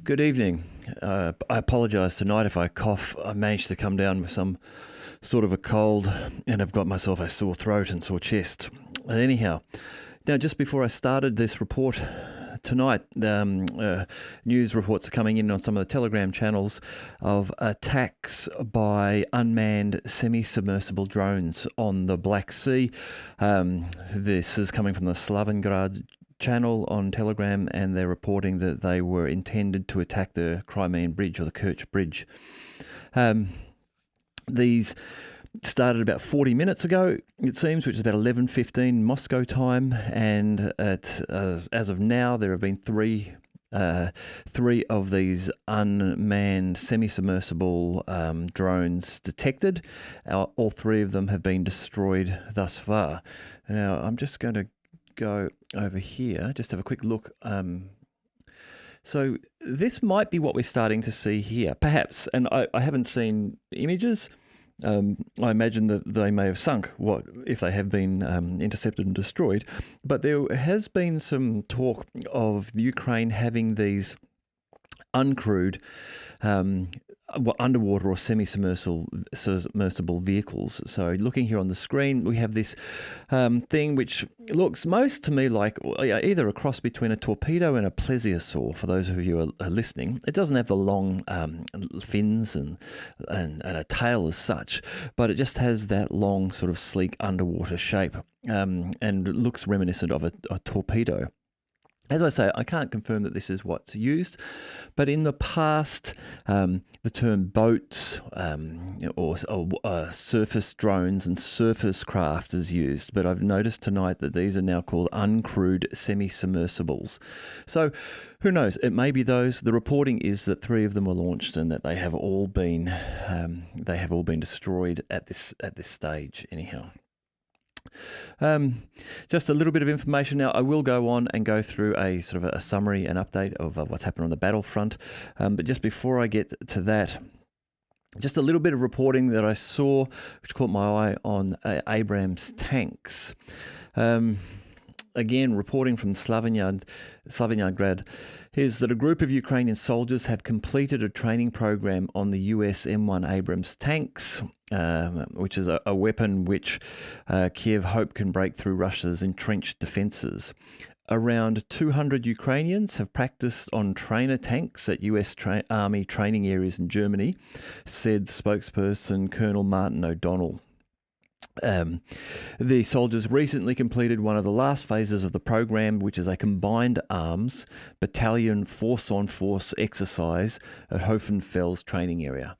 Good evening. I apologise tonight if I cough. I managed to come down with some sort of a cold and I've got myself a sore throat and sore chest. Anyhow, now just before I started this report tonight, news reports are coming in on some of the Telegram channels of attacks by unmanned semi-submersible drones on the Black Sea. This is coming from the Slavyangrad channel on Telegram, and they're reporting that they were intended to attack the Crimean Bridge or the Kerch Bridge. These started about 40 minutes ago, it seems, which is about 11:15 Moscow time, and as of now there have been three of these unmanned semi-submersible drones detected. All three of them have been destroyed thus far. Now I'm just going to go over here, just have a quick look. So this might be what we're starting to see here, perhaps, and I haven't seen images. I imagine that they may have sunk, what if they have been intercepted and destroyed. But there has been some talk of Ukraine having these uncrewed underwater or semi-submersible vehicles. So looking here on the screen, we have this thing which looks most to me like either a cross between a torpedo and a plesiosaur, for those of you who are listening. It doesn't have the long fins and a tail as such, but it just has that long sort of sleek underwater shape and looks reminiscent of a torpedo. As I say, I can't confirm that this is what's used, but in the past, the term boats or surface drones and surface craft is used, but I've noticed tonight that these are now called uncrewed semi-submersibles. So who knows? It may be those. The reporting is that three of them were launched and that they have all been destroyed at this stage. Anyhow. Just a little bit of information now. I will go on and go through a sort of a summary and update of what's happened on the battlefront. But just before I get to that, just a little bit of reporting that I saw, which caught my eye on Abrams tanks. Again, reporting from Slavyangrad is that a group of Ukrainian soldiers have completed a training program on the US M1 Abrams tanks, which is a weapon which Kiev hope can break through Russia's entrenched defences. Around 200 Ukrainians have practiced on trainer tanks at US Army training areas in Germany, said spokesperson Colonel Martin O'Donnell. The soldiers recently completed one of the last phases of the program, which is a combined arms battalion force-on-force exercise at Hohenfels Training Area.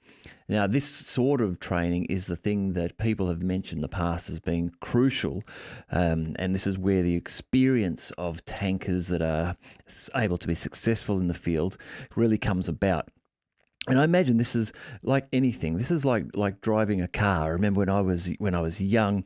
Now, this sort of training is the thing that people have mentioned in the past as being crucial, and this is where the experience of tankers that are able to be successful in the field really comes about. And I imagine this is like anything. This is like driving a car. I remember when I was young,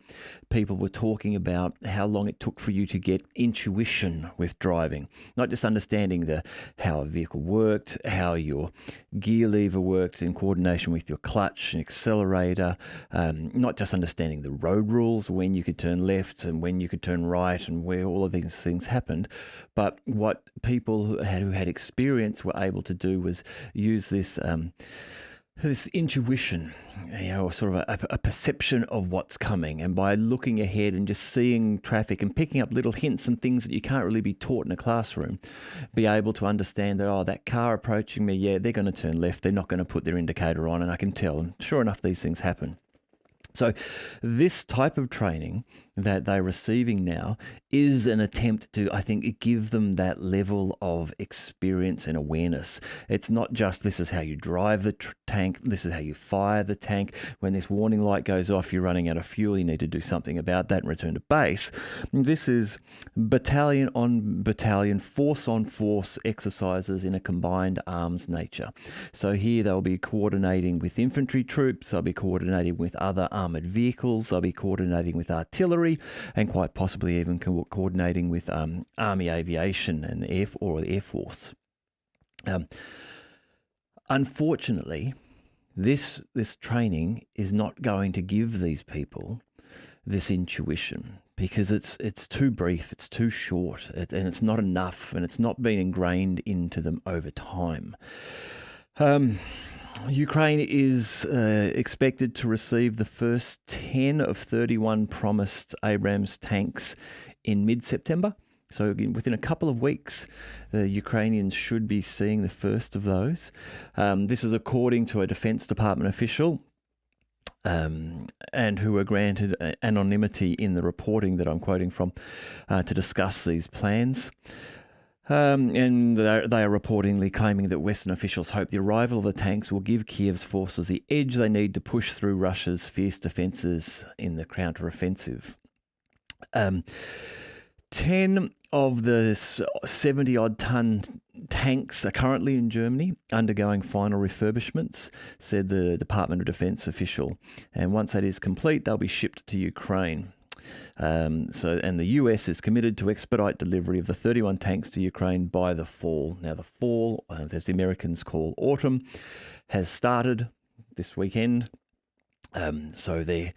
people were talking about how long it took for you to get intuition with driving, not just understanding how a vehicle worked, how your gear lever worked in coordination with your clutch and accelerator, not just understanding the road rules, when you could turn left and when you could turn right and where all of these things happened, but what people who had experience were able to do was use this intuition, sort of a perception of what's coming, and by looking ahead and just seeing traffic and picking up little hints and things that you can't really be taught in a classroom, be able to understand that, that car approaching me, they're going to turn left, they're not going to put their indicator on, and I can tell, and sure enough, these things happen. So this type of training that they're receiving now is an attempt to, I think, give them that level of experience and awareness. It's not just this is how you drive the tank, this is how you fire the tank. When this warning light goes off, you're running out of fuel, you need to do something about that and return to base. This is battalion on battalion, force on force exercises in a combined arms nature. So here they'll be coordinating with infantry troops, they'll be coordinating with other armoured vehicles, they'll be coordinating with artillery, and quite possibly even coordinating with Army Aviation and the Air Force. Unfortunately, this training is not going to give these people this intuition. because it's too brief, it's too short, and it's not enough, and it's not been ingrained into them over time. Ukraine is expected to receive the first 10 of 31 promised Abrams tanks in mid-September. So within a couple of weeks, the Ukrainians should be seeing the first of those. This is according to a Defense Department official, and who were granted anonymity in the reporting that I'm quoting from to discuss these plans. And they are reportedly claiming that Western officials hope the arrival of the tanks will give Kiev's forces the edge they need to push through Russia's fierce defences in the counter-offensive. 10 of the 70-odd ton tanks are currently in Germany undergoing final refurbishments, said the Department of Defense official. And once that is complete, they'll be shipped to Ukraine. And the US is committed to expedite delivery of the 31 tanks to Ukraine by the fall. Now, the fall, as the Americans call autumn, has started this weekend. So they're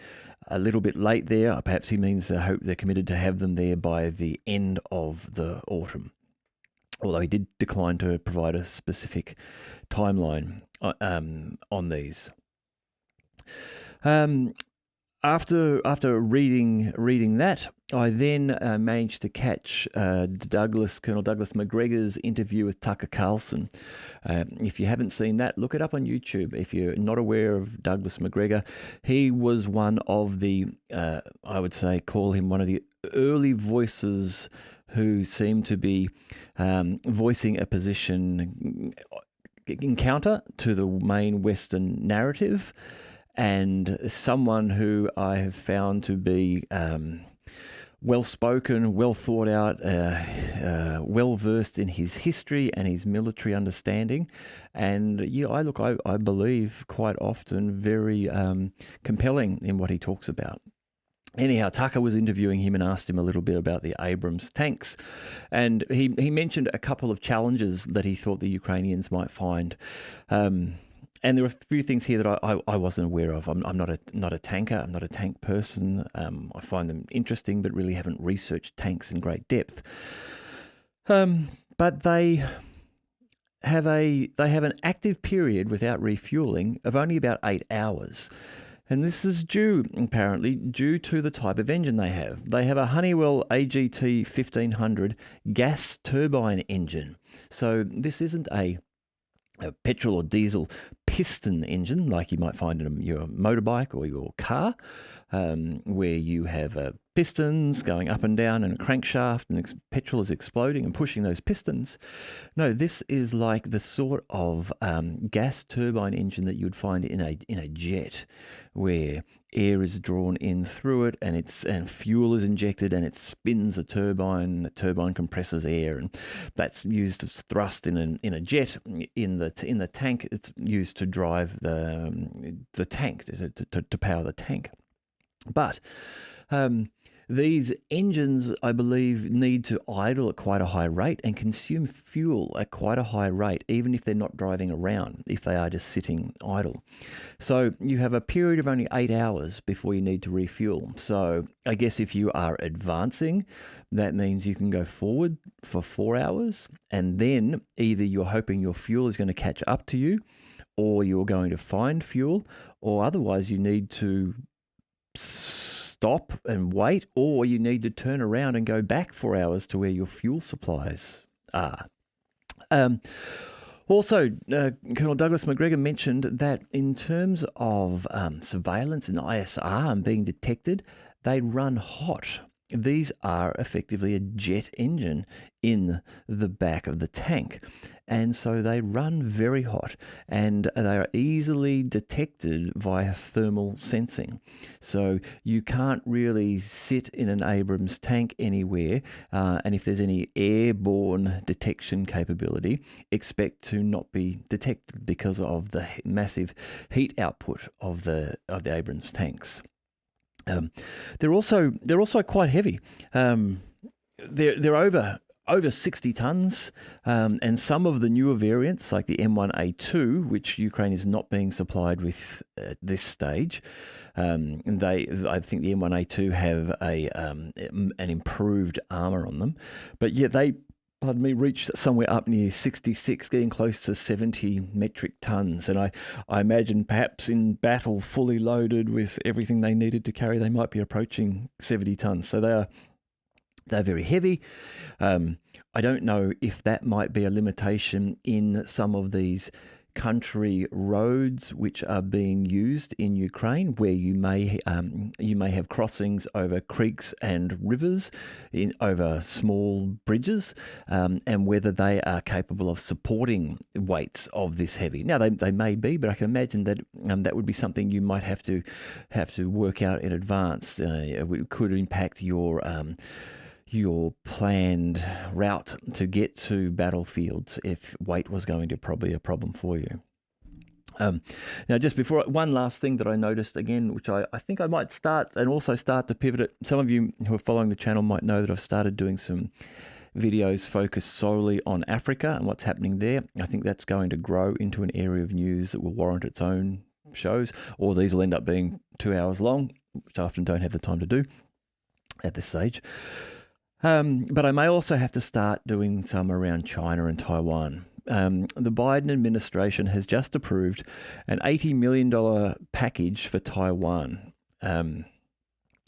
a little bit late there. Perhaps he means they're committed to have them there by the end of the autumn. Although he did decline to provide a specific timeline on these. After reading that, I then managed to catch Colonel Douglas Macgregor's interview with Tucker Carlson. If you haven't seen that, look it up on YouTube. If you're not aware of Douglas Macgregor, he was one of the, I would say, call him one of the early voices who seemed to be voicing a position in counter to the main Western narrative, and someone who I have found to be well-spoken, well thought out, well-versed in his history and his military understanding. And I believe quite often very compelling in what he talks about. Anyhow, Tucker was interviewing him and asked him a little bit about the Abrams tanks. And he mentioned a couple of challenges that he thought the Ukrainians might find. And there are a few things here that I wasn't aware of. I'm not a tanker. I'm not a tank person. I find them interesting, but really haven't researched tanks in great depth. But they have an active period without refueling of only about 8 hours. And this is apparently due to the type of engine they have. They have a Honeywell AGT 1500 gas turbine engine. So this isn't a petrol or diesel piston engine like you might find in your motorbike or your car, where you have pistons going up and down and a crankshaft, and petrol is exploding and pushing those pistons. No, this is like the sort of gas turbine engine that you'd find in a jet, where air is drawn in through it, and fuel is injected, and it spins a turbine. The turbine compresses air, and that's used as thrust in a jet. In the tank, it's used to drive the tank to power the tank. But these engines, I believe, need to idle at quite a high rate and consume fuel at quite a high rate, even if they're not driving around, if they are just sitting idle. So you have a period of only 8 hours before you need to refuel. So I guess if you are advancing, that means you can go forward for 4 hours, and then either you're hoping your fuel is going to catch up to you, or you're going to find fuel, or otherwise you need to stop and wait, or you need to turn around and go back 4 hours to where your fuel supplies are. Also, Colonel Douglas Macgregor mentioned that in terms of surveillance and ISR and being detected, they run hot. These are effectively a jet engine in the back of the tank. And so they run very hot, and they are easily detected via thermal sensing. So you can't really sit in an Abrams tank anywhere, and if there's any airborne detection capability, expect to not be detected because of the massive heat output of the Abrams tanks. They're also quite heavy. They're over over 60 tons, and some of the newer variants, like the M1A2, which Ukraine is not being supplied with at this stage. I think the M1A2 have an improved armour on them, but yet they, reached somewhere up near 66, getting close to 70 metric tons. And I imagine perhaps in battle, fully loaded with everything they needed to carry, they might be approaching 70 tons. So they're very heavy. I don't know if that might be a limitation in some of these country roads which are being used in Ukraine, where you may have crossings over creeks and rivers, over small bridges, and whether they are capable of supporting weights of this heavy. Now they may be, but I can imagine that that would be something you might have to work out in advance. It could impact your planned route to get to battlefields if weight was going to probably a problem for you. Now, just before, one last thing that I noticed again, which I think I might start to pivot it. Some of you who are following the channel might know that I've started doing some videos focused solely on Africa and what's happening there. I think that's going to grow into an area of news that will warrant its own shows, or these will end up being 2 hours long, which I often don't have the time to do at this stage. But I may also have to start doing some around China and Taiwan. The Biden administration has just approved an $80 million package for Taiwan,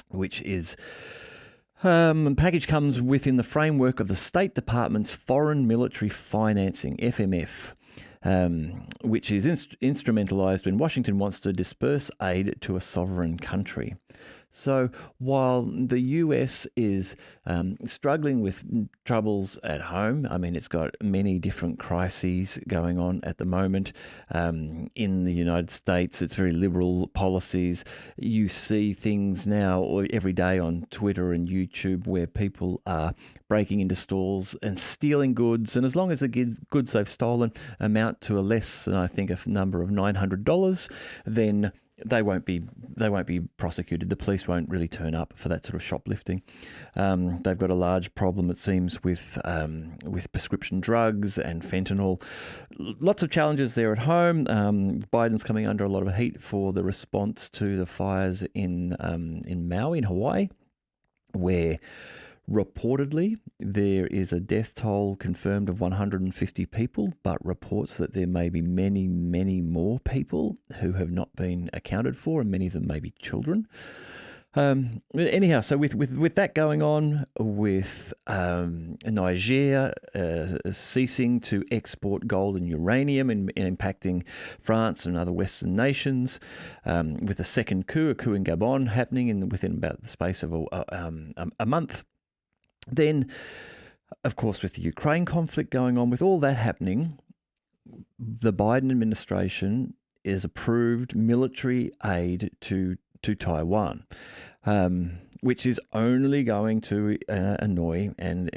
which is package comes within the framework of the State Department's Foreign Military Financing, FMF, which is instrumentalized when Washington wants to disperse aid to a sovereign country. So while the US is struggling with troubles at home, I mean, it's got many different crises going on at the moment. In the United States, it's very liberal policies. You see things now every day on Twitter and YouTube where people are breaking into stores and stealing goods. And as long as the goods they've stolen amount to a less than, I think, a number of $900, then they won't be prosecuted. The police won't really turn up for that sort of shoplifting. They've got a large problem, it seems, with prescription drugs and fentanyl. Lots of challenges there at home. Biden's coming under a lot of heat for the response to the fires in Maui, in Hawaii, where reportedly there is a death toll confirmed of 150 people, but reports that there may be many, many more people who have not been accounted for, and many of them may be children. Anyhow, so with that going on, with Niger ceasing to export gold and uranium and impacting France and other Western nations, with a second coup in Gabon happening within about the space of a month. Then, of course, with the Ukraine conflict going on, with all that happening, the Biden administration has approved military aid to Taiwan, which is only going to annoy and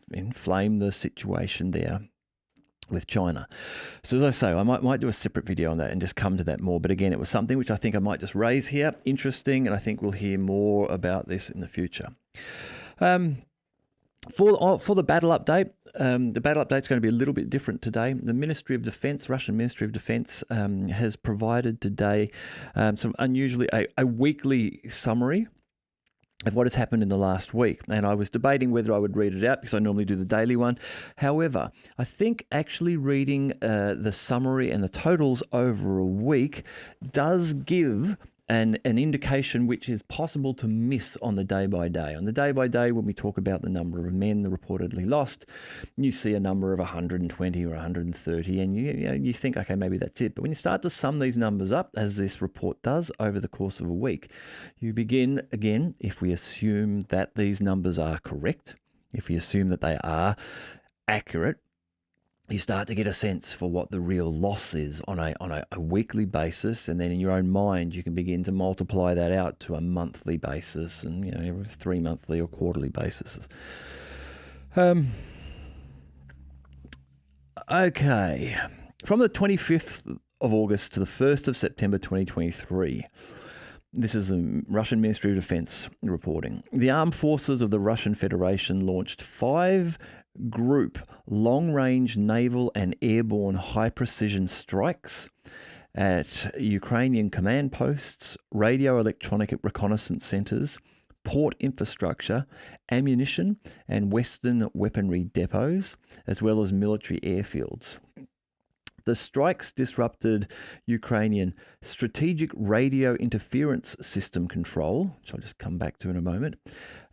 inflame the situation there with China. So as I say, I might do a separate video on that and just come to that more. But again, it was something which I think I might just raise here. Interesting, and I think we'll hear more about this in the future. For the battle update, the battle update is going to be a little bit different today. The Ministry of Defense, Russian Ministry of Defense, has provided today some unusually a weekly summary of what has happened in the last week. And I was debating whether I would read it out because I normally do the daily one. However, I think actually reading the summary and the totals over a week does give an indication which is possible to miss on the day-by-day. On the day-by-day, when we talk about the number of men reportedly lost, you see a number of 120 or 130, and you think, okay, maybe that's it. But when you start to sum these numbers up, as this report does over the course of a week, you begin, again, if we assume that these numbers are correct, if we assume that they are accurate, you start to get a sense for what the real loss is on a weekly basis, and then in your own mind you can begin to multiply that out to a monthly basis, and every 3 monthly or quarterly basis. Okay, from the 25th of August to the 1st of September 2023, This is the Russian Ministry of Defense reporting. The armed forces of the Russian Federation launched 5 group long-range naval and airborne high-precision strikes at Ukrainian command posts, radio electronic reconnaissance centres, port infrastructure, ammunition and Western weaponry depots, as well as military airfields. The strikes disrupted Ukrainian strategic radio interference system control, which I'll just come back to in a moment,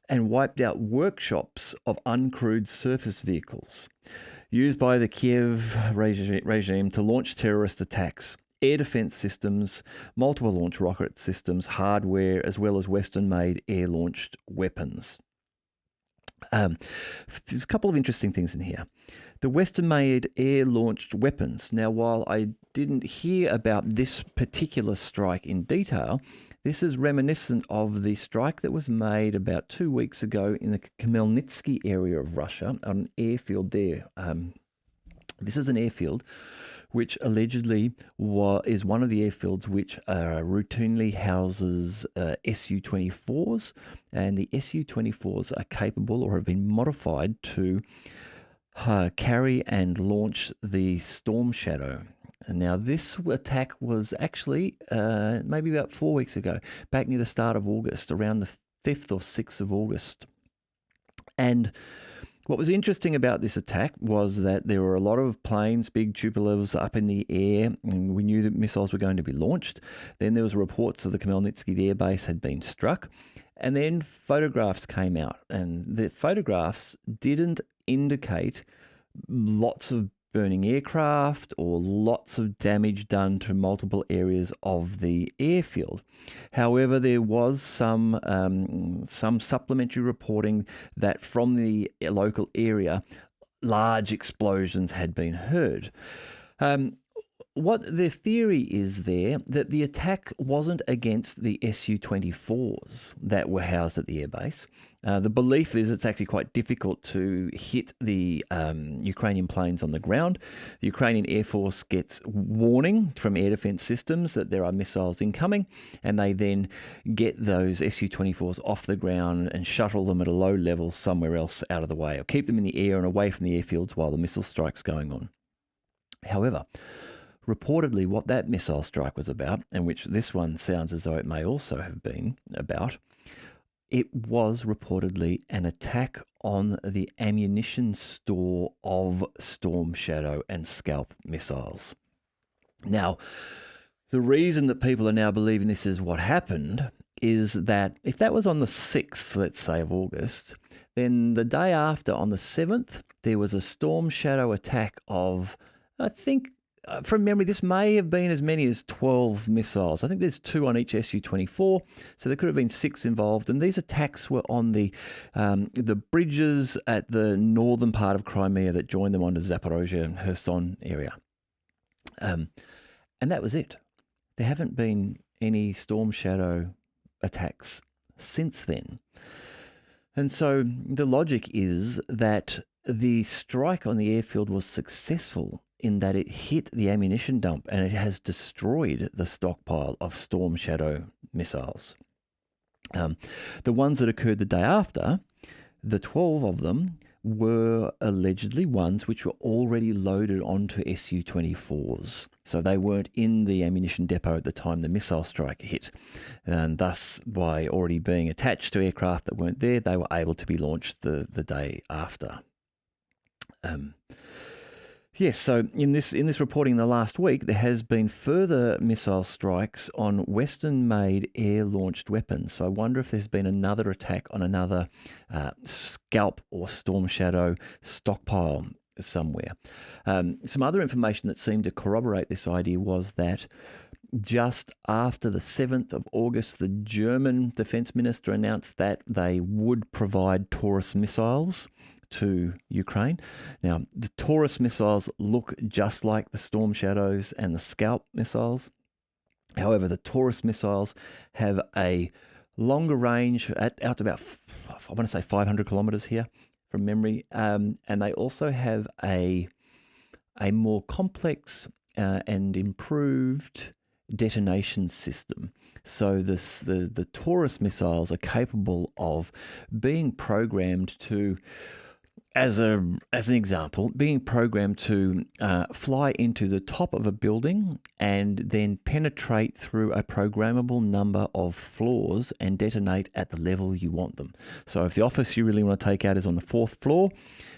and wiped out workshops of uncrewed surface vehicles used by the Kiev regime to launch terrorist attacks, air defense systems, multiple launch rocket systems, hardware, as well as Western-made air-launched weapons. There's a couple of interesting things in here. The Western-made air-launched weapons. Now, while I didn't hear about this particular strike in detail, this is reminiscent of the strike that was made about 2 weeks ago in the Khmelnytsky area of Russia, on an airfield there. This is an airfield which allegedly is one of the airfields which routinely houses Su-24s, and the Su-24s are capable or have been modified to carry and launch the Storm Shadow. And now this attack was actually maybe about 4 weeks ago, back near the start of August, around the 5th or 6th of August. And what was interesting about this attack was that there were a lot of planes, big Tupolevs up in the air, and we knew that missiles were going to be launched. Then there was reports of the Khmelnytsky air base had been struck, and then photographs came out, and the photographs didn't indicate lots of burning aircraft or lots of damage done to multiple areas of the airfield. However, there was some supplementary reporting that from the local area, large explosions had been heard. What the theory is there, that the attack wasn't against the Su-24s that were housed at the airbase. The belief is it's actually quite difficult to hit the Ukrainian planes on the ground. The Ukrainian Air Force gets warning from air defense systems that there are missiles incoming, and they then get those Su-24s off the ground and shuttle them at a low level somewhere else out of the way, or keep them in the air and away from the airfields while the missile strike's going on. However, reportedly, what that missile strike was about, and which this one sounds as though it may also have been about, it was reportedly an attack on the ammunition store of Storm Shadow and Scalp missiles. Now, the reason that people are now believing this is what happened is that if that was on the 6th, let's say, of August, then the day after, on the 7th, there was a Storm Shadow attack of, I think, from memory, this may have been as many as 12 missiles. I think there's 2 on each Su-24, so there could have been 6 involved. And these attacks were on the bridges at the northern part of Crimea that joined them onto Zaporozhye and Kherson area. And that was it. There haven't been any Storm Shadow attacks since then. And so the logic is that the strike on the airfield was successful in that it hit the ammunition dump and it has destroyed the stockpile of Storm Shadow missiles. The ones that occurred the day after, the 12 of them were allegedly ones which were already loaded onto Su-24s. So they weren't in the ammunition depot at the time the missile strike hit. And thus, by already being attached to aircraft that weren't there, they were able to be launched the day after. Yes, so in this reporting in the last week, there has been further missile strikes on Western-made air-launched weapons. So I wonder if there's been another attack on another Scalp or Storm Shadow stockpile somewhere. Some other information that seemed to corroborate this idea was that just after the 7th of August, the German defense minister announced that they would provide Taurus missiles to Ukraine. Now, the Taurus missiles look just like the Storm Shadows and the Scalp missiles. However, the Taurus missiles have a longer range out to about, I want to say 500 kilometers here from memory. And they also have a more complex and improved detonation system. So the Taurus missiles are capable of being programmed to, as an example, being programmed to fly into the top of a building and then penetrate through a programmable number of floors and detonate at the level you want them. So if the office you really want to take out is on the 4th floor,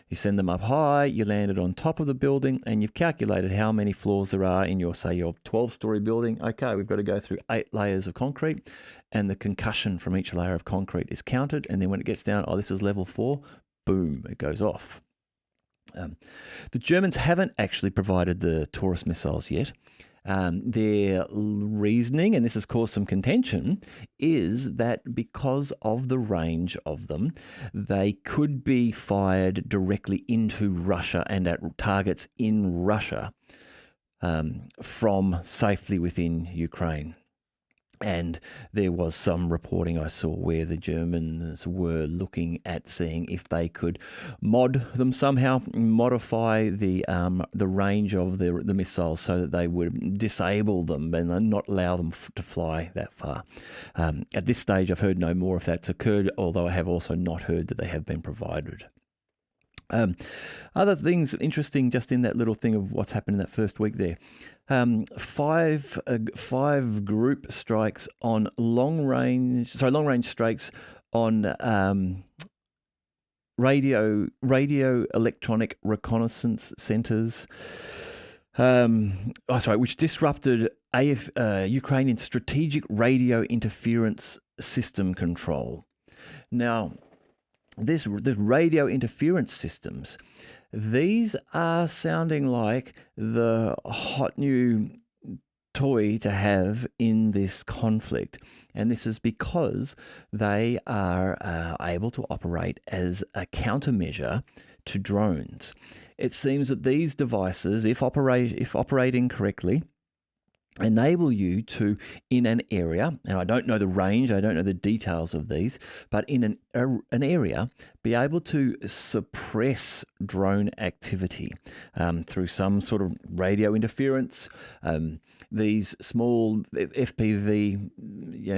you send them up high, you land it on top of the building, and you've calculated how many floors there are in your 12-story building. Okay, we've got to go through 8 layers of concrete, and the concussion from each layer of concrete is counted, and then when it gets down, this is level 4, boom, it goes off. The Germans haven't actually provided the Taurus missiles yet. Their reasoning, and this has caused some contention, is that because of the range of them, they could be fired directly into Russia and at targets in Russia from safely within Ukraine. And there was some reporting I saw where the Germans were looking at seeing if they could modify the range of the missiles so that they would disable them and not allow them to fly that far. At this stage, I've heard no more if that's occurred, although I have also not heard that they have been provided. Other things interesting just in that little thing of what's happened in that first week there. 5 group strikes on long range strikes on radio electronic reconnaissance centers. Which disrupted Ukrainian strategic radio interference system control. Now, the radio interference systems, these are sounding like the hot new toy to have in this conflict. And this is because they are able to operate as a countermeasure to drones. It seems that these devices, if operating correctly, enable you to, in an area, and I don't know the range, I don't know the details of these, but in an area, be able to suppress drone activity through some sort of radio interference. These small FPV,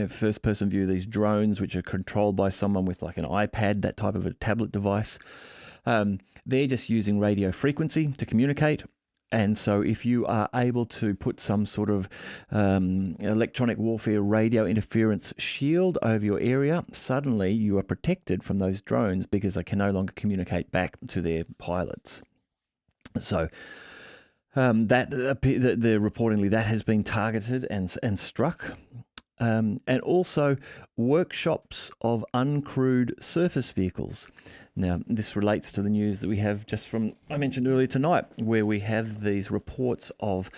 first-person view, these drones, which are controlled by someone with like an iPad, that type of a tablet device, they're just using radio frequency to communicate. And so if you are able to put some sort of electronic warfare radio interference shield over your area, suddenly you are protected from those drones because they can no longer communicate back to their pilots. So reportedly that has been targeted and struck. And also workshops of uncrewed surface vehicles. Now, this relates to the news that we have just from, I mentioned earlier tonight, where we have these reports of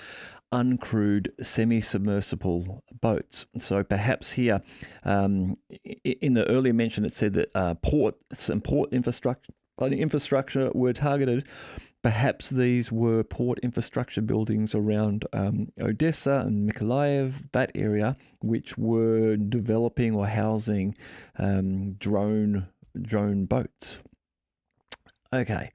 uncrewed semi-submersible boats. So perhaps here, in the earlier mention, it said that some port infrastructure were targeted. Perhaps these were port infrastructure buildings around Odessa and Mykolaiv, that area, which were developing or housing drone boats. Okay.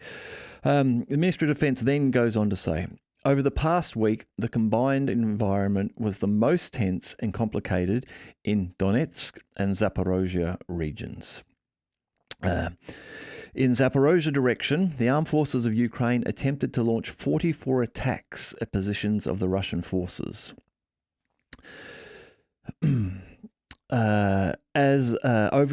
The Ministry of Defence then goes on to say, over the past week, the combined environment was the most tense and complicated in Donetsk and Zaporozhye regions. In Zaporozhye direction, the armed forces of Ukraine attempted to launch 44 attacks at positions of the Russian forces. Over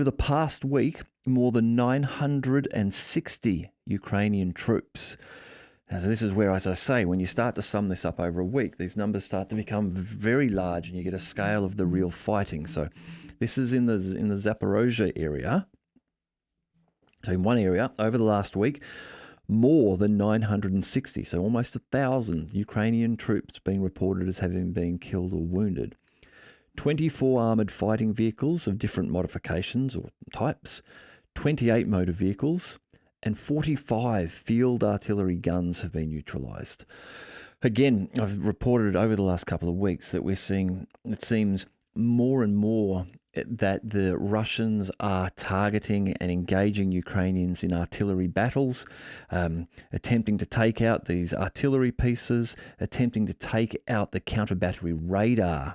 the past week, more than 960 Ukrainian troops. Now, this is where, as I say, when you start to sum this up over a week, these numbers start to become very large and you get a scale of the real fighting. So this is in the Zaporozhye area. So in one area, over the last week, more than 960, so almost 1,000 Ukrainian troops being reported as having been killed or wounded. 24 armoured fighting vehicles of different modifications or types, 28 motor vehicles, and 45 field artillery guns have been neutralised. Again, I've reported over the last couple of weeks that we're seeing, it seems, more and more that the Russians are targeting and engaging Ukrainians in artillery battles, attempting to take out these artillery pieces, attempting to take out the counter-battery radar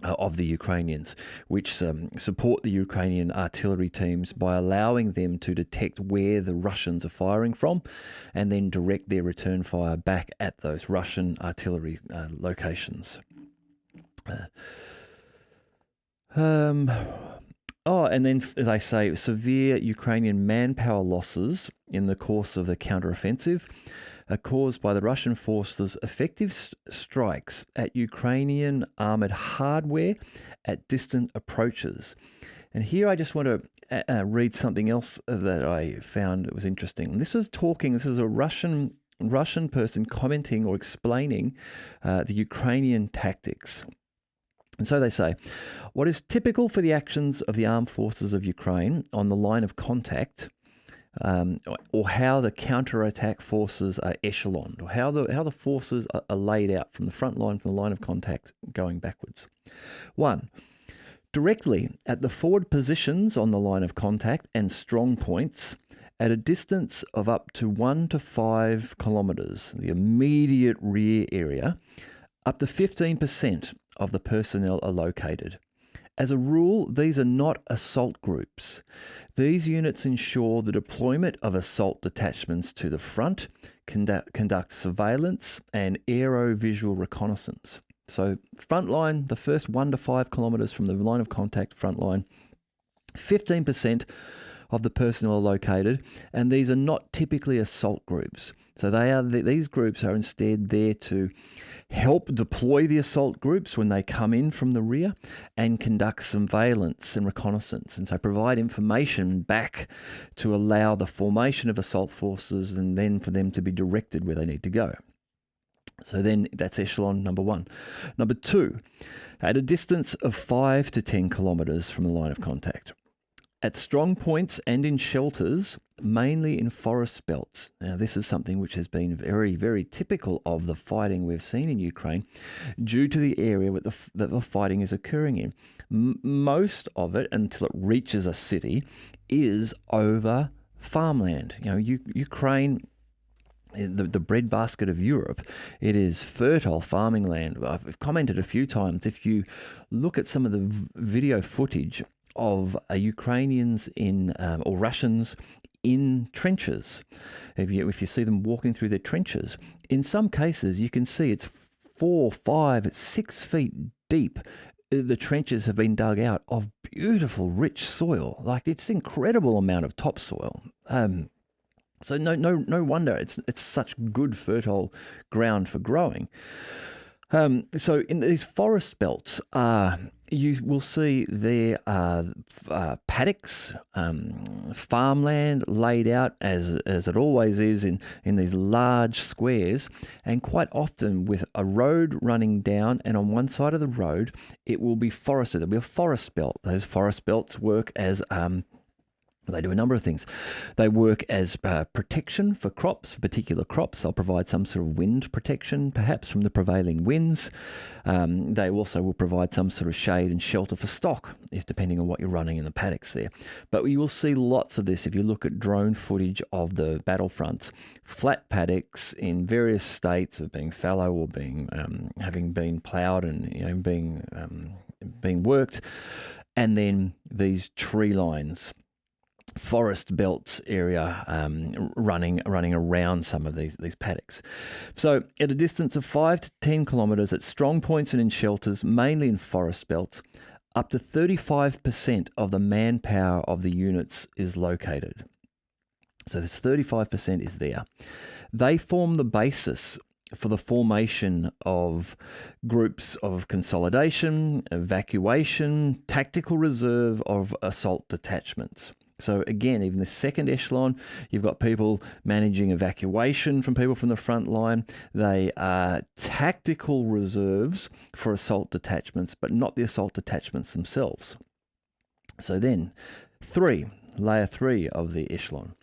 of the Ukrainians, which support the Ukrainian artillery teams by allowing them to detect where the Russians are firing from and then direct their return fire back at those Russian artillery locations. And then they say severe Ukrainian manpower losses in the course of the counteroffensive are caused by the Russian forces' effective strikes at Ukrainian armoured hardware at distant approaches. And here I just want to read something else that I found was interesting. This is a Russian person commenting or explaining the Ukrainian tactics. And so they say, what is typical for the actions of the armed forces of Ukraine on the line of contact, or how the counterattack forces are echeloned, or how the forces are laid out from the front line, from the line of contact going backwards. 1. Directly at the forward positions on the line of contact and strong points at a distance of up to 1 to 5 kilometres, the immediate rear area, up to 15% of the personnel are located. As a rule, these are not assault groups. These units ensure the deployment of assault detachments to the front, conduct surveillance and aero-visual reconnaissance. So front line, the first 1 to 5 kilometres from the line of contact front line, 15% of the personnel are located, and these are not typically assault groups. So these groups are instead there to help deploy the assault groups when they come in from the rear and conduct surveillance and reconnaissance, and so provide information back to allow the formation of assault forces and then for them to be directed where they need to go. So then that's echelon number 1. Number 2, at a distance of 5 to 10 kilometres from the line of contact. At strong points and in shelters, mainly in forest belts. Now, this is something which has been very, very typical of the fighting we've seen in Ukraine due to the area that the fighting is occurring in. Most of it, until it reaches a city, is over farmland. Ukraine, the breadbasket of Europe, it is fertile farming land. I've commented a few times, if you look at some of the video footage of Ukrainians or Russians in trenches, if you see them walking through their trenches, in some cases you can see it's 4, 5, 6 feet deep. The trenches have been dug out of beautiful, rich soil. Like, it's an incredible amount of topsoil. So no wonder it's such good fertile ground for growing. So in these forest belts, you will see there are paddocks, farmland laid out as it always is in these large squares, and quite often with a road running down, and on one side of the road it will be forested. There'll be a forest belt. Those forest belts work as they do a number of things. They work as protection for crops, for particular crops. They'll provide some sort of wind protection, perhaps from the prevailing winds. They also will provide some sort of shade and shelter for stock, if depending on what you're running in the paddocks there. But you will see lots of this if you look at drone footage of the battlefronts. Flat paddocks in various states of being fallow or being having been ploughed and being worked, and then these tree lines, forest belts area running around some of these paddocks. So at a distance of 5 to 10 kilometres at strong points and in shelters, mainly in forest belts, up to 35% of the manpower of the units is located. So this 35% is there. They form the basis for the formation of groups of consolidation, evacuation, tactical reserve of assault detachments. So again, even the second echelon, you've got people managing evacuation from people from the front line. They are tactical reserves for assault detachments, but not the assault detachments themselves. So then, layer 3 of the echelon.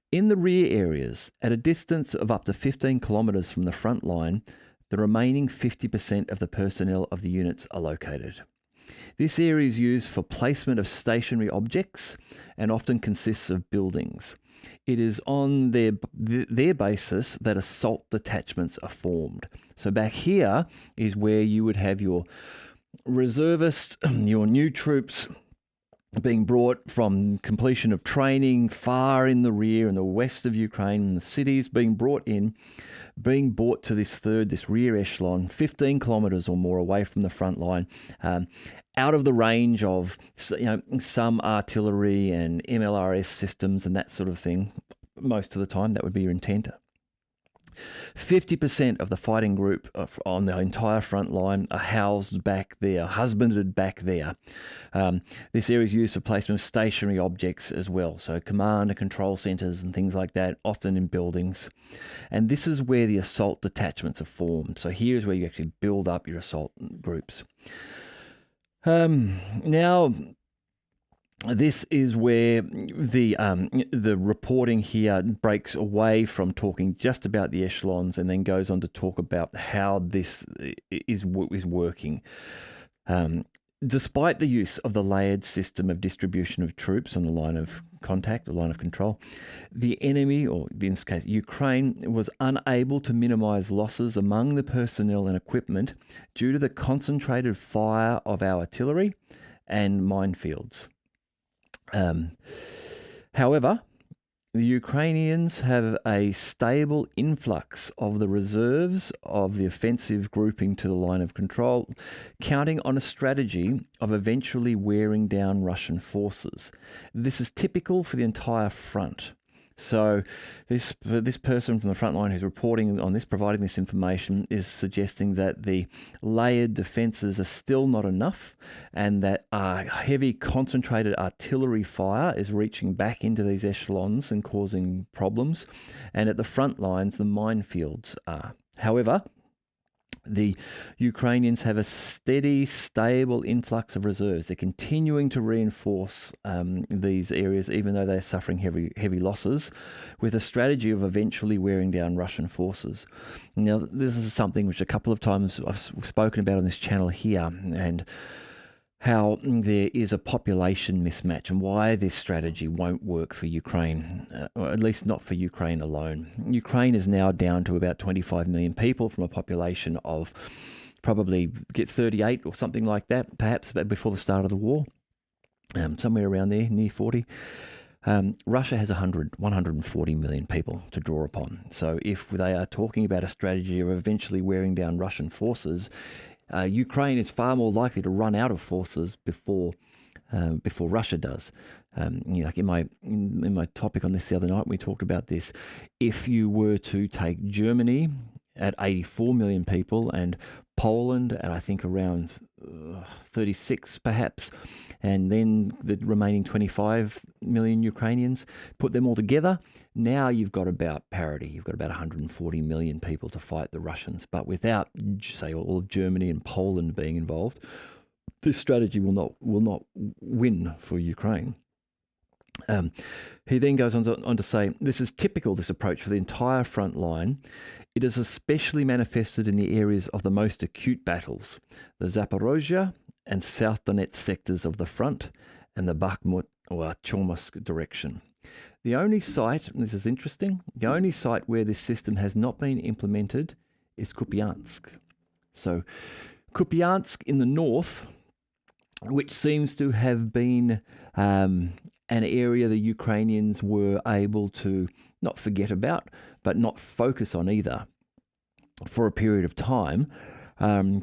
In the rear areas, at a distance of up to 15 kilometres from the front line, the remaining 50% of the personnel of the units are located. This area is used for placement of stationary objects and often consists of buildings. It is on their basis that assault detachments are formed. So back here is where you would have your reservists, your new troops being brought from completion of training far in the rear in the west of Ukraine, and the cities being brought to this rear echelon, 15 kilometres or more away from the front line, out of the range of some artillery and MLRS systems and that sort of thing. Most of the time, that would be your intent. 50% of the fighting group on the entire front line are housed back there, husbanded back there. This area is used for placement of stationary objects as well, so command and control centres and things like that, often in buildings. And this is where the assault detachments are formed. So here's where you actually build up your assault groups. Now, this is where the reporting here breaks away from talking just about the echelons and then goes on to talk about how this is working. Despite the use of the layered system of distribution of troops on the line of contact, or line of control, the enemy, or in this case Ukraine, was unable to minimise losses among the personnel and equipment due to the concentrated fire of our artillery and minefields. However, the Ukrainians have a stable influx of the reserves of the offensive grouping to the line of control, counting on a strategy of eventually wearing down Russian forces. This is typical for the entire front. So this person from the front line who's reporting on this, providing this information, is suggesting that the layered defences are still not enough, and that heavy concentrated artillery fire is reaching back into these echelons and causing problems. And at the front lines, the minefields are. However, the Ukrainians have a steady, stable influx of reserves. They're continuing to reinforce these areas, even though they're suffering heavy losses, with a strategy of eventually wearing down Russian forces. Now, this is something which a couple of times I've spoken about on this channel here, and how there is a population mismatch and why this strategy won't work for Ukraine, or at least not for Ukraine alone. Ukraine is now down to about 25 million people from a population of probably 38 or something like that, perhaps before the start of the war, somewhere around there, near 40. Russia has 140 million people to draw upon. So if they are talking about a strategy of eventually wearing down Russian forces, Ukraine is far more likely to run out of forces before Russia does. Like in my topic on this the other night, we talked about this. If you were to take Germany at 84 million people and Poland at I think around 36 perhaps, and then the remaining 25 million Ukrainians, put them all together, now you've got about parity. You've got about 140 million people to fight the Russians. But without, say, all of Germany and Poland being involved, this strategy will not win for Ukraine. He then goes on to say, this is typical, this approach, for the entire front line. It is especially manifested in the areas of the most acute battles, the Zaporozhye and South Donetsk sectors of the front, and the Bakhmut or Chormorsk direction. The only site, and this is interesting, the only site where this system has not been implemented is Kupiansk. So Kupiansk in the north, which seems to have been an area the Ukrainians were able to not forget about, but not focus on either for a period of time,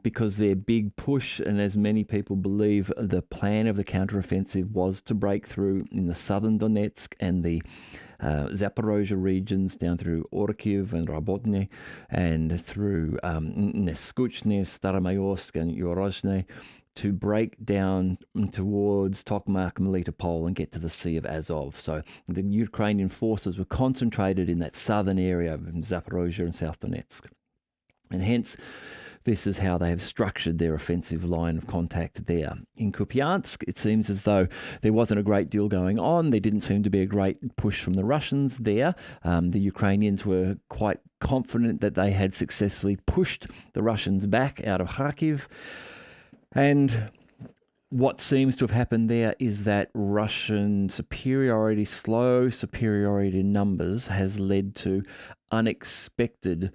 because their big push, and as many people believe, the plan of the counteroffensive was to break through in the southern Donetsk and the Zaporozhye regions down through Orkiv and Rabotny and through Neskuchny, Staromayorsk and Yorozhny, to break down towards Tokmak, Melitopol, and get to the Sea of Azov. So the Ukrainian forces were concentrated in that southern area of Zaporozhye and South Donetsk. And hence, this is how they have structured their offensive line of contact there. In Kupiansk, it seems as though there wasn't a great deal going on. There didn't seem to be a great push from the Russians there. The Ukrainians were quite confident that they had successfully pushed the Russians back out of Kharkiv. And What seems to have happened there is that Russian superiority, slow superiority in numbers, has led to unexpected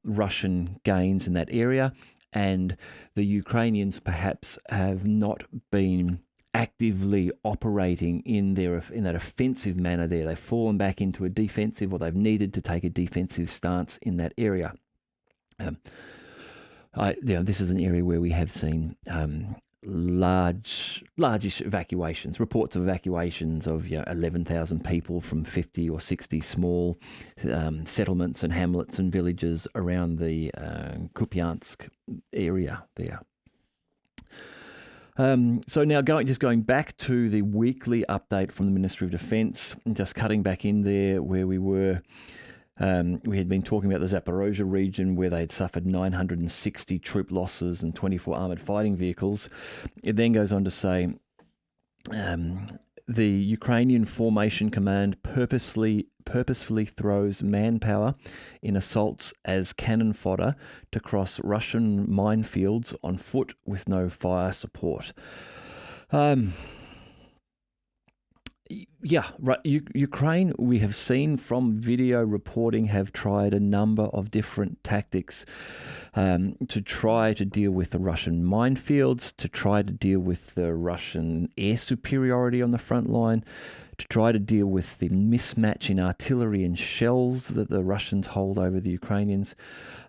Russian gains in that area, and the Ukrainians perhaps have not been actively operating in that offensive manner there. They've fallen back into a defensive, or they've needed to take a defensive stance in that area. This is an area where we have seen large evacuations, reports of evacuations of 11,000 people from 50 or 60 small settlements and hamlets and villages around the Kupiansk area there. So now going back to the weekly update from the Ministry of Defence, and just cutting back in there where we were. We had been talking about the Zaporozhye region, where they had suffered 960 troop losses and 24 armoured fighting vehicles. It then goes on to say the Ukrainian Formation Command purposefully throws manpower in assaults as cannon fodder to cross Russian minefields on foot with no fire support. Ukraine, we have seen from video reporting, have tried a number of different tactics to try to deal with the Russian minefields, to try to deal with the Russian air superiority on the front line, to try to deal with the mismatch in artillery and shells that the Russians hold over the Ukrainians.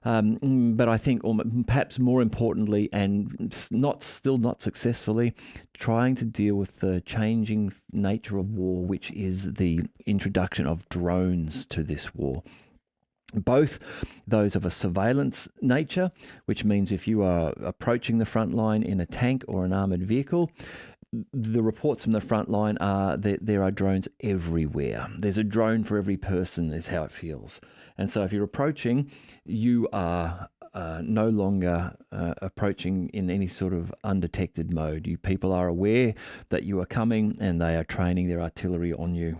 But I think perhaps more importantly, and still not successfully, trying to deal with the changing nature of war, which is the introduction of drones to this war. Both those of a surveillance nature, which means if you are approaching the front line in a tank or an armoured vehicle, the reports from the front line are that there are drones everywhere. There's a drone for every person, is how it feels. And so if you're approaching, you are no longer approaching in any sort of undetected mode. People are aware that you are coming, and they are training their artillery on you.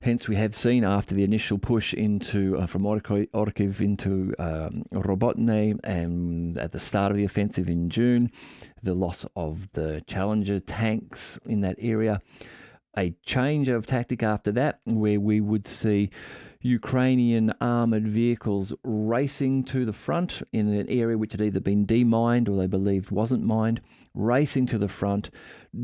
Hence, we have seen after the initial push into from Orkiv into Robotne, and at the start of the offensive in June, the loss of the Challenger tanks in that area. A change of tactic after that, where we would see Ukrainian armoured vehicles racing to the front in an area which had either been demined or they believed wasn't mined, racing to the front,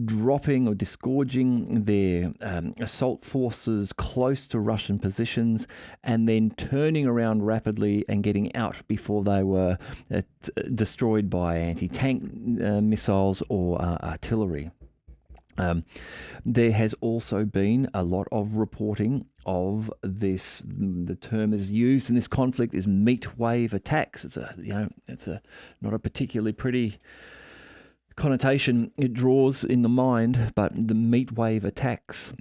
dropping or disgorging their assault forces close to Russian positions, and then turning around rapidly and getting out before they were destroyed by anti-tank missiles or artillery. There has also been a lot of reporting of this. The term is used in this conflict is meat wave attacks. It's not a particularly pretty connotation it draws in the mind, but the meat wave attacks,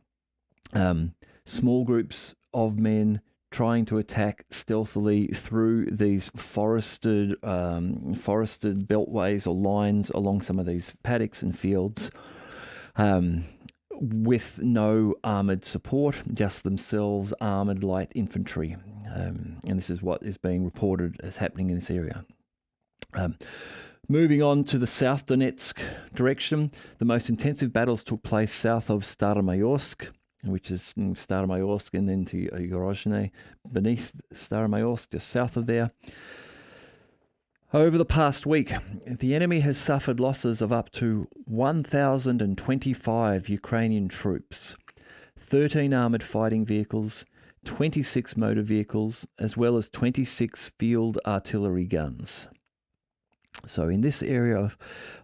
small groups of men trying to attack stealthily through these forested beltways or lines along some of these paddocks and fields. With no armoured support, just themselves armoured light infantry. And this is what is being reported as happening in this area. Moving on to the South Donetsk direction, the most intensive battles took place south of Staromayorsk, which is Staromayorsk, and then to Yorozhne, beneath Staromayorsk, just south of there. Over the past week, the enemy has suffered losses of up to 1,025 Ukrainian troops, 13 armoured fighting vehicles, 26 motor vehicles, as well as 26 field artillery guns. So in this area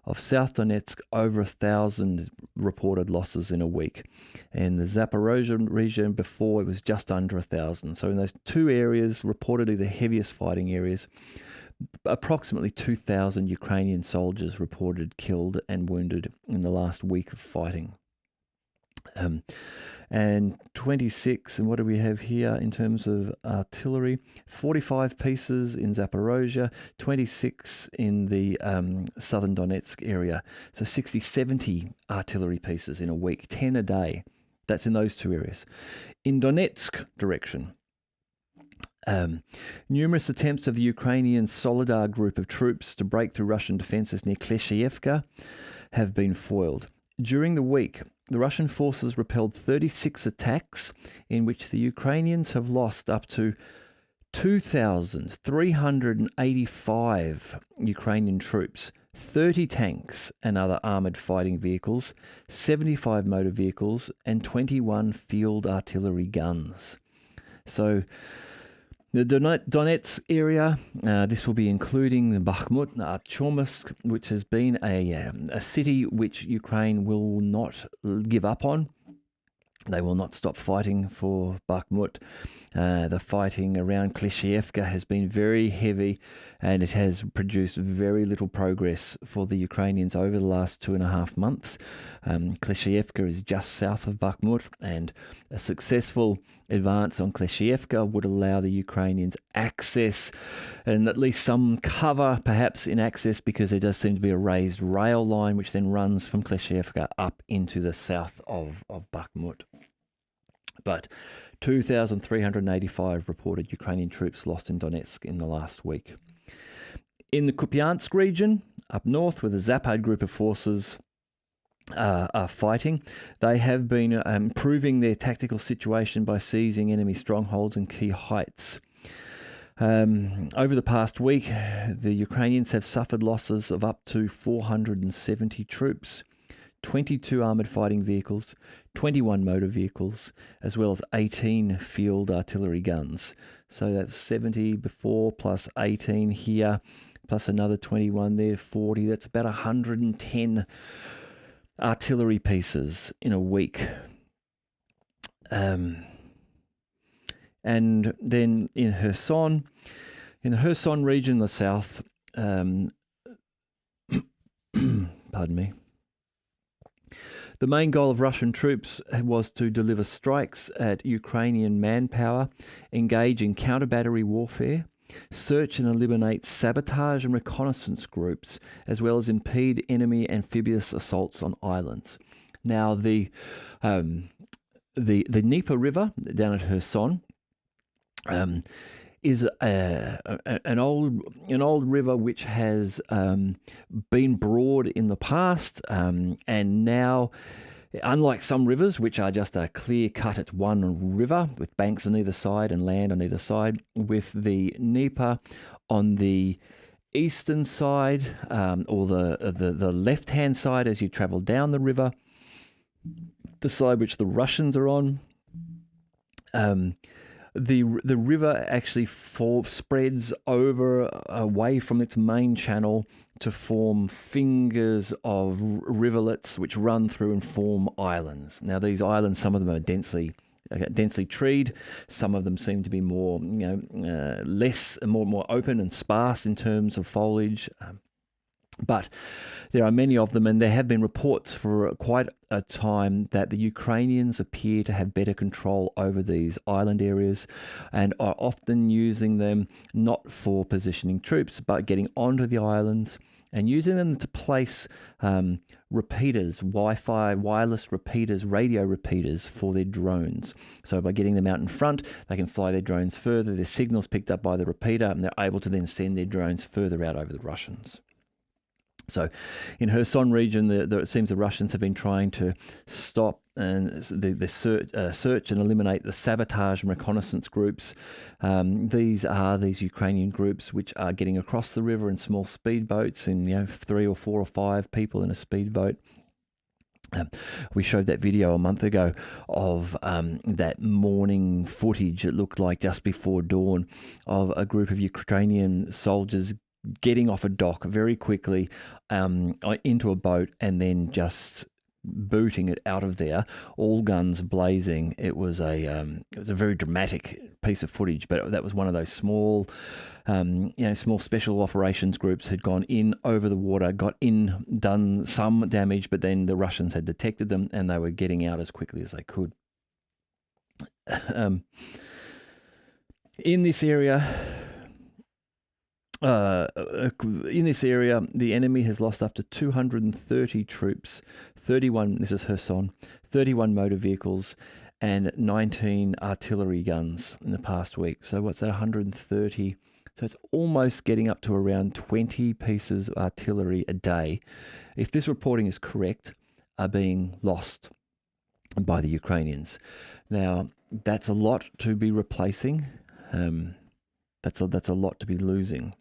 of South Donetsk, over 1,000 reported losses in a week. And the Zaporozhye region before, it was just under 1,000. So in those two areas, reportedly the heaviest fighting areas, approximately 2,000 Ukrainian soldiers reported killed and wounded in the last week of fighting. And 26, and what do we have here in terms of artillery? 45 pieces in Zaporozhye, 26 in the southern Donetsk area. So 60, 70 artillery pieces in a week, 10 a day. That's in those two areas. In Donetsk direction, Numerous attempts of the Ukrainian Solidar group of troops to break through Russian defences near Klishchiivka have been foiled. During the week, the Russian forces repelled 36 attacks in which the Ukrainians have lost up to 2,385 Ukrainian troops, 30 tanks and other armoured fighting vehicles, 75 motor vehicles, and 21 field artillery guns. So the Donetsk area, this will be including Bakhmut, Artyomovsk, which has been a city which Ukraine will not give up on. They will not stop fighting for Bakhmut. The fighting around Klishchiivka has been very heavy, and it has produced very little progress for the Ukrainians over the last 2.5 months. Klishchiivka is just south of Bakhmut, and a successful advance on Klishchiivka would allow the Ukrainians access and at least some cover, perhaps in access, because there does seem to be a raised rail line which then runs from Klishchiivka up into the south of Bakhmut. But 2,385 reported Ukrainian troops lost in Donetsk in the last week. In the Kupiansk region, up north, where the Zapad group of forces are fighting, they have been improving their tactical situation by seizing enemy strongholds and key heights. Over the past week, the Ukrainians have suffered losses of up to 470 troops, 22 armoured fighting vehicles, 21 motor vehicles, as well as 18 field artillery guns. So that's 70 before, plus 18 here, plus another 21 there, 40. That's about 110 artillery pieces in a week. And then in Kherson, in the Kherson region, the south, pardon me, the main goal of Russian troops was to deliver strikes at Ukrainian manpower, engage in counter-battery warfare, search and eliminate sabotage and reconnaissance groups, as well as impede enemy amphibious assaults on islands. Now, the Dnieper River down at Kherson is an old river which has been broad in the past, and now, unlike some rivers which are just a clear cut at one river with banks on either side and land on either side, with the Dnieper on the eastern side, or the left hand side as you travel down the river, the side which the Russians are on. The river actually spreads over away from its main channel to form fingers of rivulets which run through and form islands. Now, these islands, some of them are densely treed. Some of them seem to be more, more open and sparse in terms of foliage. But there are many of them, and there have been reports for quite a time that the Ukrainians appear to have better control over these island areas and are often using them not for positioning troops, but getting onto the islands and using them to place repeaters, Wi-Fi, wireless repeaters, radio repeaters for their drones. So by getting them out in front, they can fly their drones further, their signals picked up by the repeater, and they're able to then send their drones further out over the Russians. So in Kherson region, it seems the Russians have been trying to stop and the search and eliminate the sabotage and reconnaissance groups. These are these Ukrainian groups which are getting across the river in small speedboats, in 3 or 4 or 5 people in a speedboat. We showed that video a month ago of that morning footage. It looked like just before dawn of a group of Ukrainian soldiers getting off a dock very quickly into a boat and then just booting it out of there, all guns blazing. It was a very dramatic piece of footage, but that was one of those small special operations groups had gone in over the water, got in, done some damage, but then the Russians had detected them and they were getting out as quickly as they could. In this area, the enemy has lost up to 230 troops, 31, this is Kherson, 31 motor vehicles, and 19 artillery guns in the past week. So what's that, 130? So it's almost getting up to around 20 pieces of artillery a day, if this reporting is correct, are being lost by the Ukrainians. Now, that's a lot to be replacing. That's a lot to be losing.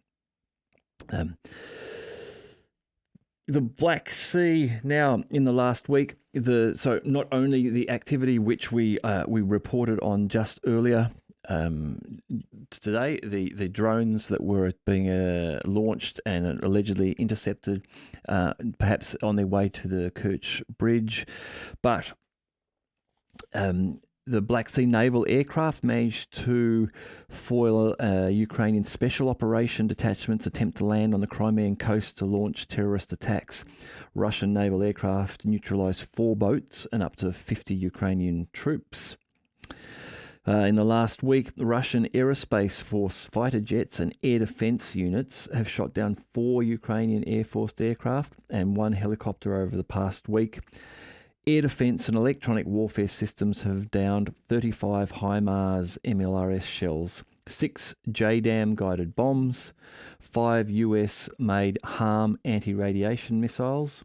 The Black Sea now in the last week. So not only the activity which we reported on just earlier today, the drones that were being launched and allegedly intercepted, perhaps on their way to the Kerch bridge, but the Black Sea naval aircraft managed to foil Ukrainian special operation detachments' attempt to land on the Crimean coast to launch terrorist attacks. Russian naval aircraft neutralized 4 boats and up to 50 Ukrainian troops. In the last week, the Russian Aerospace Force fighter jets and air defense units have shot down 4 Ukrainian Air Force aircraft and 1 helicopter over the past week. Air defense and electronic warfare systems have downed 35 HIMARS MLRS shells, 6 JDAM guided bombs, 5 US-made HARM anti-radiation missiles,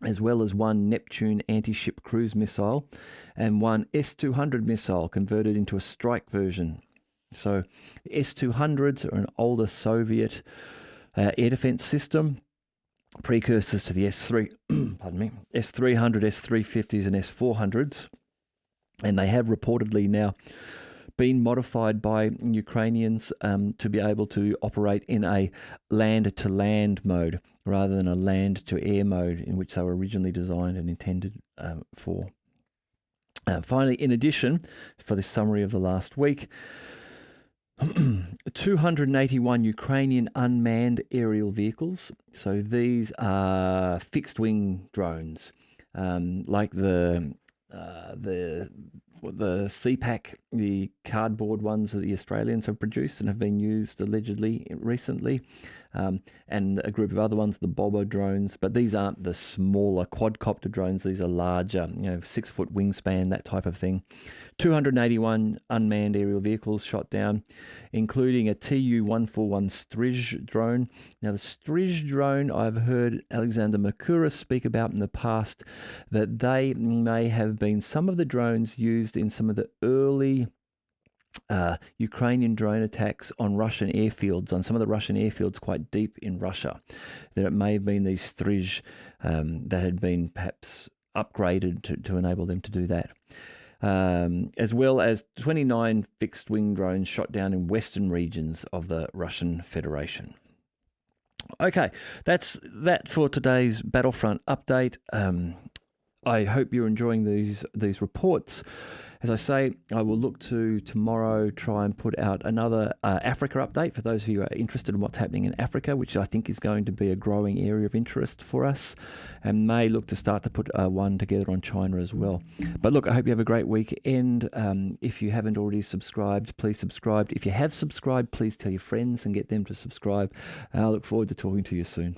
as well as 1 Neptune anti-ship cruise missile and 1 S-200 missile converted into a strike version. So the S-200s are an older Soviet air defense system, precursors to the S-300, S-350s and S-400s, and they have reportedly now been modified by Ukrainians to be able to operate in a land-to-land mode rather than a land-to-air mode in which they were originally designed and intended for. Finally, in addition, for this summary of the last week, 281 Ukrainian unmanned aerial vehicles. So these are fixed-wing drones, like the CPAC, the cardboard ones that the Australians have produced and have been used allegedly recently, and a group of other ones, the Bobo drones. But these aren't the smaller quadcopter drones. These are larger, 6-foot wingspan, that type of thing. 281 unmanned aerial vehicles shot down, including a Tu-141 Strij drone. Now, the Strij drone, I've heard Alexander Mercouris speak about in the past, that they may have been some of the drones used in some of the early Ukrainian drone attacks on Russian airfields, on some of the Russian airfields quite deep in Russia. That it may have been these Strij that had been perhaps upgraded to enable them to do that. As well as 29 fixed-wing drones shot down in western regions of the Russian Federation. Okay, that's that for today's Battlefront update. I hope you're enjoying these reports. As I say, I will look to tomorrow try and put out another Africa update for those of you who are interested in what's happening in Africa, which I think is going to be a growing area of interest for us, and may look to start to put one together on China as well. But look, I hope you have a great weekend. If you haven't already subscribed, please subscribe. If you have subscribed, please tell your friends and get them to subscribe. I look forward to talking to you soon.